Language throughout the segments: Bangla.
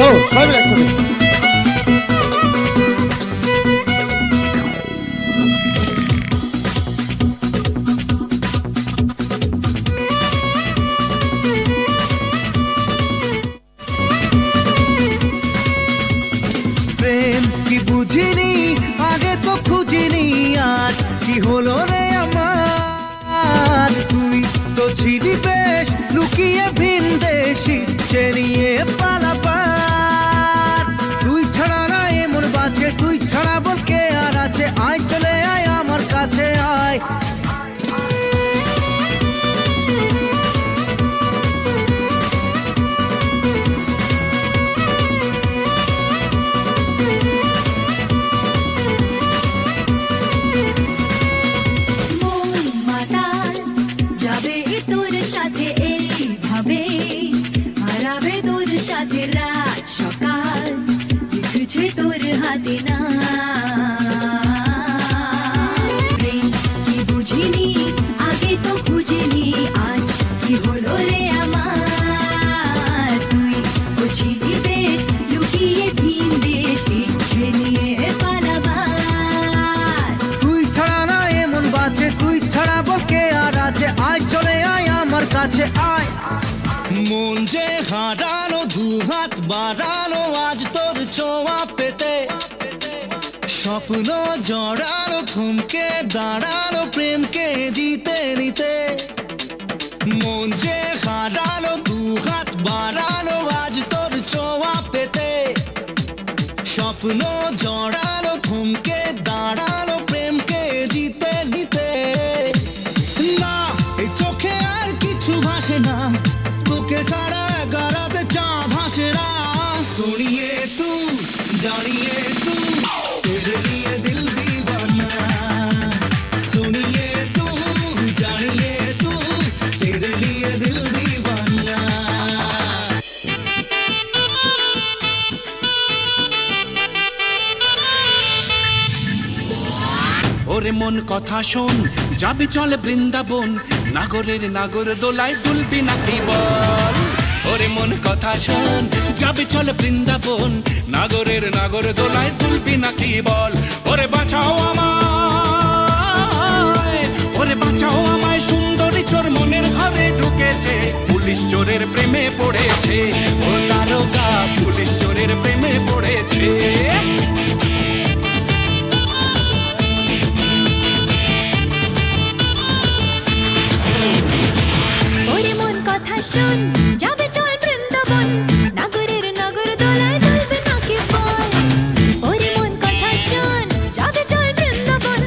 সবাই মিলে একসাথে। প্রেম কি বুঝিনি আগে তো খুঁজিনি, আজ কি হলো রে আমার। তুই তো ছিলি বেশ লুকিয়ে ভিন দেশ, ইচ্ছে নিয়ে পালাবার। তুই ছাড়া না এমন বাঁচে, তুই ছাড়া বল কে আর আছে। আয় চলে আয় আমার কাছে আয়। রাত সকাল লিখছে তোর হাতে না। প্রেম কি বুঝিনি আগে তো খুঁজিনি, আজ কি হলো রে আমার। তুই বুঝিনি বেশ লুকিয়ে ভিন দেশ, ইচ্ছে নিয়ে পালাবার। তুই ছাড়া না এমন বাঁচে, তুই ছাড়া বল কে আর আছে। আয় চলে আয় আমার কাছে আয়। মন যে হারানো দু হাত বাড়ানো, আজ তোর ছোঁয়া পেতে। স্বপ্ন জড়ানো থমকে দাঁড়ানো, প্রেমকে জিতে নিতে। মন যে হারানো দু হাত বাড়ানো, আজ তোর ছোঁয়া পেতে। স্বপ্ন জড়ানো থমকে দাঁড়ানো, প্রেমকে জিতে নিতে। না এই চোখে আর কিছু ভাসে না, তোকে ছাড়া গারাতে চাঁদ হাসে না। सुनिए तू जानिए तू तेरे लिए दिल दीवाना। सुनिए तू जानिए तू तेरे लिए दिल दीवाना। ওরে মন কথা শোন, যাবি চলে বৃন্দাবন, নাগরের নাগর দোলায় দুলবি নাকি বল। ওরে মন কথা শোন, যাবি চলে বৃন্দাবন, নাগরের নাগর দোলায় দুলবি নাকি বল। ওরে বাঁচাও আমায়, ওরে বাঁচাও আমায়, সুন্দরী চোর মনের ঘরে ঢুকেছে। পুলিশ চোরের প্রেমে পড়েছে, ও দারোগা পুলিশ চোরের প্রেমে পড়েছে। শোন যাবে চল বৃন্দাবন, নাগরের নাগর দোলায় দুলবে নাকি বল। ওরে মন কথা শোন যাবে চল বৃন্দাবন,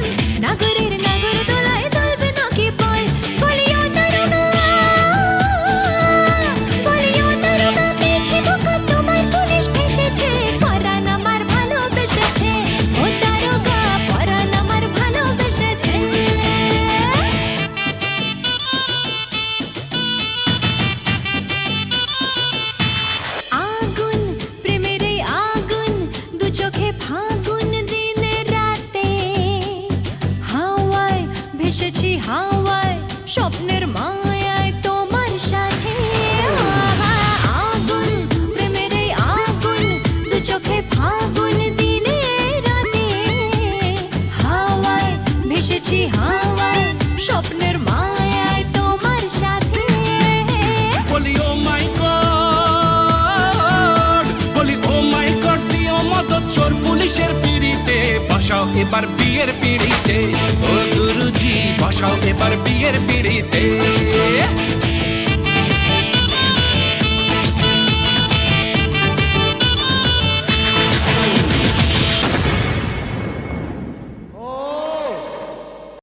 নাগরের নাগর দোলায় দুলবে নাকি বল। বলিও দারোগা, বলিও দারোগা, পেয়েছি ধোঁকা তোমায় পুলিশ ফেসেছে। পরাণ আমার ভালোবেসেছে, ও দারোগা পরাণ আমার ভালোবেসেছে। ভেসেছি হাওয়ায় স্বপ্নের মায়ায় তোমার সাথে। আগুন প্রেমের এই আগুন, দু চোখে ফাগুন দিনে রাতে। হাওয়ায় ভেসেছি হাওয়ায় স্বপ্নের মায়ায় তোমার সাথে। বলি ও মাই গড, বলি ও মাই গড, দিও মদত চোর পুলিশের পিড়িতে। বসাও এবার বিয়ের পিড়িতে, ও গুরুজি বসাও এবার বিয়ের পিড়িতে।